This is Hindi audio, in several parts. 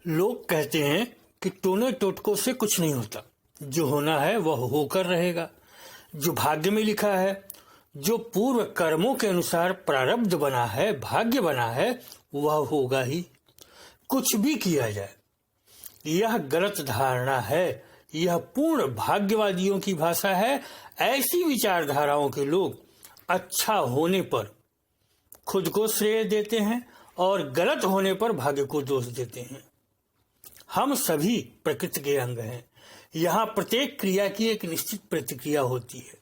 लोग कहते हैं कि टोने टोटकों से कुछ नहीं होता, जो होना है वह होकर रहेगा। जो भाग्य में लिखा है, जो पूर्व कर्मों के अनुसार प्रारब्ध बना है, भाग्य बना है, वह होगा ही, कुछ भी किया जाए। यह गलत धारणा है, यह पूर्ण भाग्यवादियों की भाषा है। ऐसी विचारधाराओं के लोग अच्छा होने पर खुद को श्रेय देते हैं और गलत होने पर भाग्य को दोष देते हैं। हम सभी प्रकृति के अंग हैं। यहाँ प्रत्येक क्रिया की एक निश्चित प्रतिक्रिया होती है।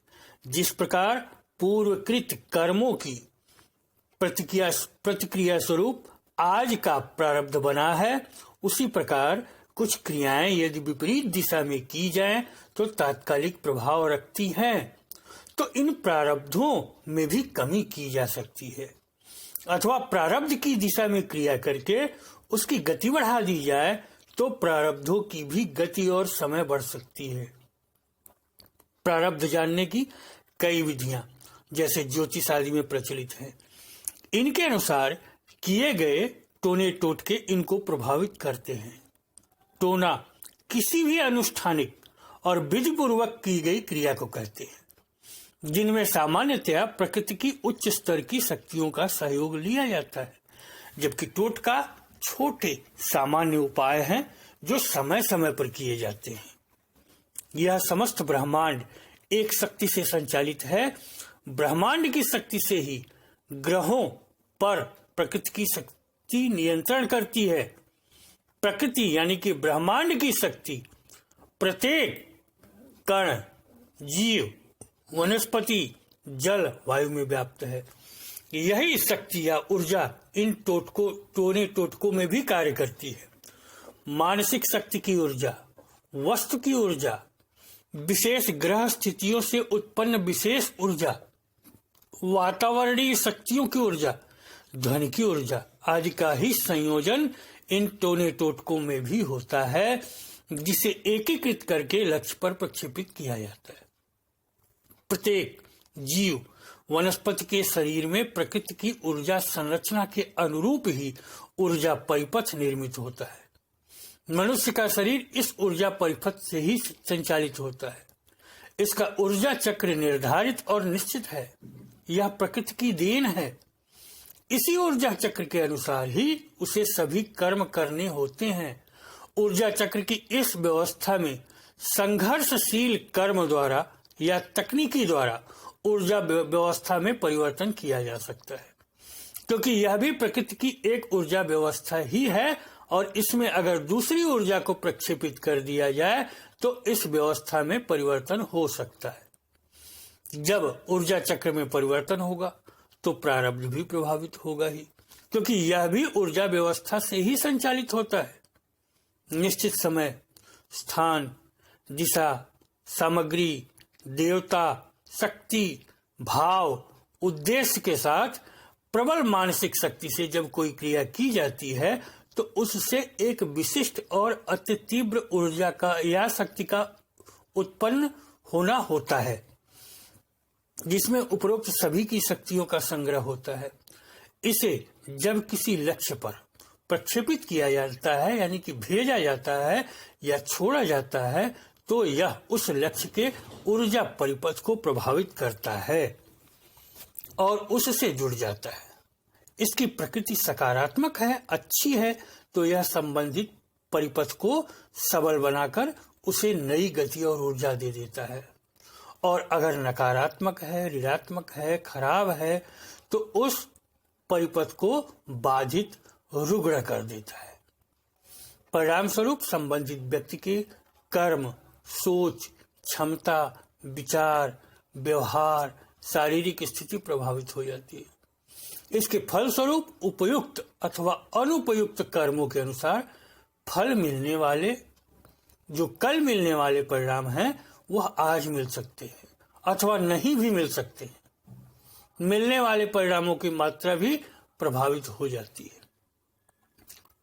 जिस प्रकार पूर्वकृत कर्मों की प्रतिक्रिया स्वरूप आज का प्रारब्ध बना है, उसी प्रकार कुछ क्रियाएं यदि विपरीत दिशा में की जाएं तो तात्कालिक प्रभाव रखती हैं। तो इन प्रारब्धों में भी कमी की जा सकती है, अथवा प्रारब्ध की दिशा में क्रिया करके उसकी गति बढ़ा दी जाए तो प्रारब्धों की भी गति और समय बढ़ सकती है। प्रारब्ध जानने की कई विधियां जैसे ज्योतिष आदि में प्रचलित हैं। इनके अनुसार किए गए टोने टोटके इनको प्रभावित करते हैं। टोना किसी भी अनुष्ठानिक और विधिपूर्वक की गई क्रिया को कहते हैं, जिनमें सामान्यतया प्रकृति की उच्च स्तर की शक्तियों का सहयोग लिया जाता है, जबकि टोटका छोटे सामान्य उपाय हैं जो समय समय पर किए जाते हैं। यह समस्त ब्रह्मांड एक शक्ति से संचालित है। ब्रह्मांड की शक्ति से ही ग्रहों पर प्रकृति की शक्ति नियंत्रण करती है। प्रकृति यानी कि ब्रह्मांड की शक्ति प्रत्येक कण, जीव, वनस्पति, जल, वायु में व्याप्त है। यही शक्ति या ऊर्जा इन टोने टोटकों में भी कार्य करती है। मानसिक शक्ति की ऊर्जा, वस्तु की ऊर्जा, विशेष ग्रह स्थितियों से उत्पन्न विशेष ऊर्जा, वातावरणीय शक्तियों की ऊर्जा, ध्वनि की ऊर्जा आदि का ही संयोजन इन टोने टोटकों में भी होता है, जिसे एकीकृत करके लक्ष्य पर प्रक्षेपित किया जाता है। प्रत्येक जीव वनस्पति के शरीर में प्रकृति की ऊर्जा संरचना के अनुरूप ही ऊर्जा परिपथ निर्मित होता है। मनुष्य का शरीर इस ऊर्जा परिपथ से ही संचालित होता है। इसका ऊर्जा चक्र निर्धारित और निश्चित है। यह प्रकृति की देन है। इसी ऊर्जा चक्र के अनुसार ही उसे सभी कर्म करने होते हैं। ऊर्जा चक्र की इस व्यवस्था में संघर्षशील कर्म द्वारा या तकनीकी द्वारा ऊर्जा व्यवस्था में परिवर्तन किया जा सकता है, क्योंकि यह भी प्रकृति की एक ऊर्जा व्यवस्था ही है और इसमें अगर दूसरी ऊर्जा को प्रक्षेपित कर दिया जाए तो इस व्यवस्था में परिवर्तन हो सकता है। जब ऊर्जा चक्र में परिवर्तन होगा तो प्रारब्ध भी प्रभावित होगा ही, क्योंकि यह भी ऊर्जा व्यवस्था से ही संचालित होता है। निश्चित समय, स्थान, दिशा, सामग्री, देवता, शक्ति, भाव, उद्देश्य के साथ प्रबल मानसिक शक्ति से जब कोई क्रिया की जाती है तो उससे एक विशिष्ट और अति तीव्र ऊर्जा का या शक्ति का उत्पन्न होना होता है, जिसमें उपरोक्त सभी की शक्तियों का संग्रह होता है। इसे जब किसी लक्ष्य पर प्रक्षेपित किया जाता है, यानी कि भेजा जाता है या छोड़ा जाता है, तो यह उस लक्ष्य के ऊर्जा परिपथ को प्रभावित करता है और उससे जुड़ जाता है। इसकी प्रकृति सकारात्मक है, अच्छी है, तो यह संबंधित परिपथ को सबल बनाकर उसे नई गति और ऊर्जा दे देता है। और अगर नकारात्मक है, ऋणात्मक है, खराब है, तो उस परिपथ को बाधित, रुग्ण कर देता है। परिणाम स्वरूप संबंधित व्यक्ति के कर्म, सोच, क्षमता, विचार, व्यवहार, शारीरिक स्थिति प्रभावित हो जाती है। इसके फलस्वरूप उपयुक्त अथवा अनुपयुक्त कर्मों के अनुसार फल मिलने वाले, जो कल मिलने वाले परिणाम हैं, वह आज मिल सकते हैं अथवा नहीं भी मिल सकते हैं। मिलने वाले परिणामों की मात्रा भी प्रभावित हो जाती है।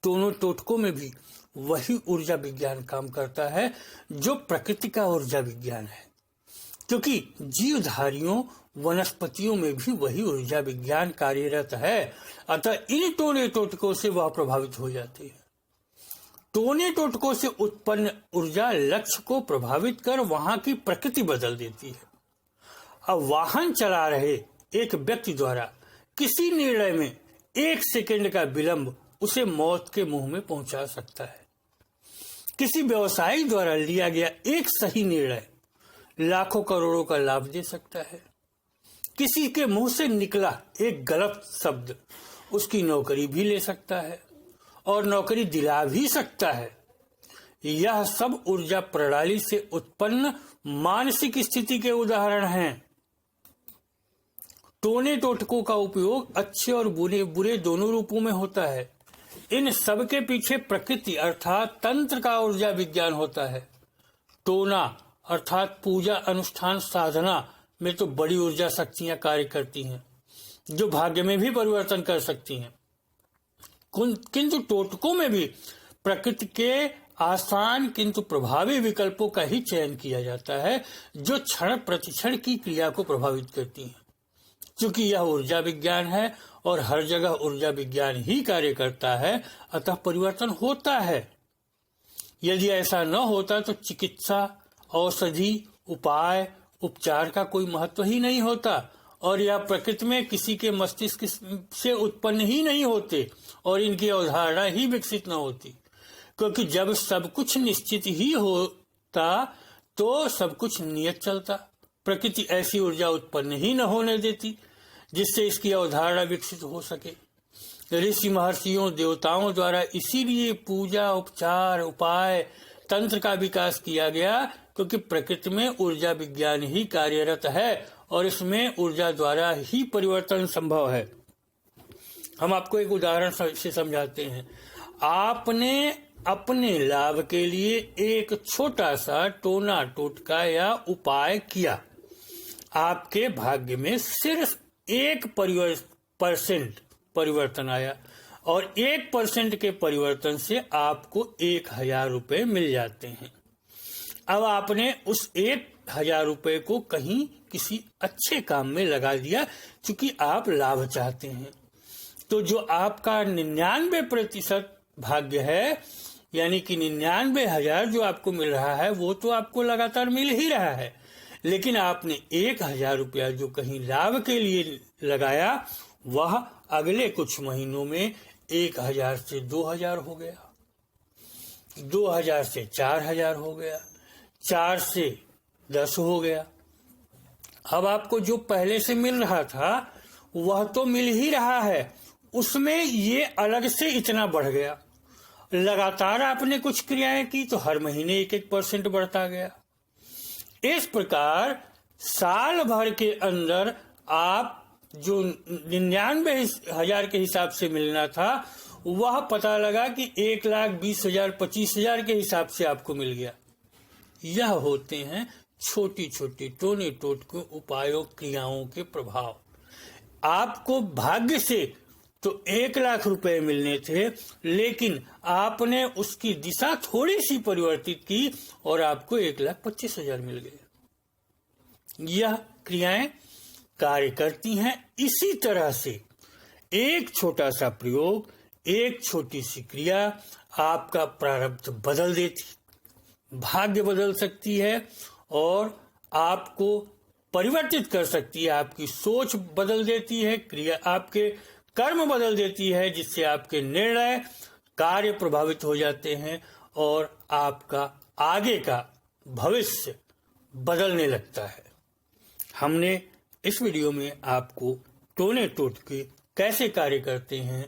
दोनों टोटकों में भी वही ऊर्जा विज्ञान काम करता है जो प्रकृति का ऊर्जा विज्ञान है, क्योंकि जीवधारियों, वनस्पतियों में भी वही ऊर्जा विज्ञान कार्यरत है। अतः इन टोने टोटकों से वह प्रभावित हो जाते हैं। टोने टोटकों से उत्पन्न ऊर्जा लक्ष्य को प्रभावित कर वहां की प्रकृति बदल देती है। अब वाहन चला रहे एक व्यक्ति द्वारा किसी निर्णय में 1 सेकंड का विलंब उसे मौत के मुंह में पहुंचा सकता है। किसी व्यवसायी द्वारा लिया गया एक सही निर्णय लाखों करोड़ों का लाभ दे सकता है। किसी के मुंह से निकला एक गलत शब्द उसकी नौकरी भी ले सकता है और नौकरी दिला भी सकता है। यह सब ऊर्जा प्रणाली से उत्पन्न मानसिक स्थिति के उदाहरण हैं। टोने टोटकों का उपयोग अच्छे और बुरे दोनों रूपों में होता है। इन सब के पीछे प्रकृति अर्थात तंत्र का ऊर्जा विज्ञान होता है। टोना अर्थात पूजा अनुष्ठान साधना में तो बड़ी ऊर्जा शक्तियां कार्य करती हैं जो भाग्य में भी परिवर्तन कर सकती हैं, किंतु टोटकों में भी प्रकृति के आसान किंतु प्रभावी विकल्पों का ही चयन किया जाता है जो क्षण प्रतिक्षण की क्रिया को प्रभावित करती हैं। क्योंकि यह ऊर्जा विज्ञान है और हर जगह ऊर्जा विज्ञान ही कार्य करता है, अतः परिवर्तन होता है। यदि ऐसा न होता तो चिकित्सा, औषधि, उपाय, उपचार का कोई महत्व ही नहीं होता और यह प्रकृति में किसी के मस्तिष्क से उत्पन्न ही नहीं होते और इनकी अवधारणा ही विकसित न होती। क्योंकि जब सब कुछ निश्चित ही होता तो सब कुछ नियत चलता। प्रकृति ऐसी ऊर्जा उत्पन्न ही न होने देती जिससे इसकी अवधारणा विकसित हो सके। ऋषि महर्षियों देवताओं द्वारा इसीलिए पूजा, उपचार, उपाय, तंत्र का विकास किया गया क्योंकि प्रकृति में ऊर्जा विज्ञान ही कार्यरत है और इसमें ऊर्जा द्वारा ही परिवर्तन संभव है। हम आपको एक उदाहरण से समझाते हैं। आपने अपने लाभ के लिए एक छोटा सा टोना टोटका या उपाय किया। आपके भाग्य में सिर्फ 1% परिवर्तन आया और 1% के परिवर्तन से आपको 1000 रुपए मिल जाते हैं। अब आपने उस 1000 रुपए को कहीं किसी अच्छे काम में लगा दिया क्योंकि आप लाभ चाहते हैं। तो जो आपका 99% भाग्य है यानी कि 99,000 जो आपको मिल रहा है वो तो आपको लगातार मिल ही रहा है, लेकिन आपने 1000 रुपया जो कहीं लाभ के लिए लगाया वह अगले कुछ महीनों में 1000 से 2000 हो गया, 2000 से 4000 हो गया, 4 से 10 हो गया। अब आपको जो पहले से मिल रहा था वह तो मिल ही रहा है, उसमें ये अलग से इतना बढ़ गया। लगातार आपने कुछ क्रियाएं की तो हर महीने 1% बढ़ता गया। इस प्रकार साल भर के अंदर आप जो 99,000 के हिसाब से मिलना था वह पता लगा कि 1,20,000 25,000 के हिसाब से आपको मिल गया। यह होते हैं छोटी छोटी टोने टोटके उपायों क्रियाओं के प्रभाव। आपको भाग्य से तो 1,00,000 रुपए मिलने थे, लेकिन आपने उसकी दिशा थोड़ी सी परिवर्तित की और आपको 1,25,000 मिल गए। यह क्रियाएं कार्य करती हैं। इसी तरह से एक छोटा सा प्रयोग, एक छोटी सी क्रिया आपका प्रारब्ध बदल देती, भाग्य बदल सकती है और आपको परिवर्तित कर सकती है। आपकी सोच बदल देती है, क्रिया आपके कर्म बदल देती है, जिससे आपके निर्णय कार्य प्रभावित हो जाते हैं और आपका आगे का भविष्य बदलने लगता है। हमने इस वीडियो में आपको टोने टोटके कैसे कार्य करते हैं,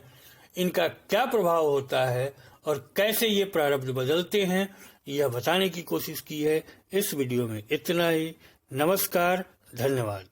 इनका क्या प्रभाव होता है और कैसे ये प्रारब्ध बदलते हैं यह बताने की कोशिश की है। इस वीडियो में इतना ही। नमस्कार, धन्यवाद।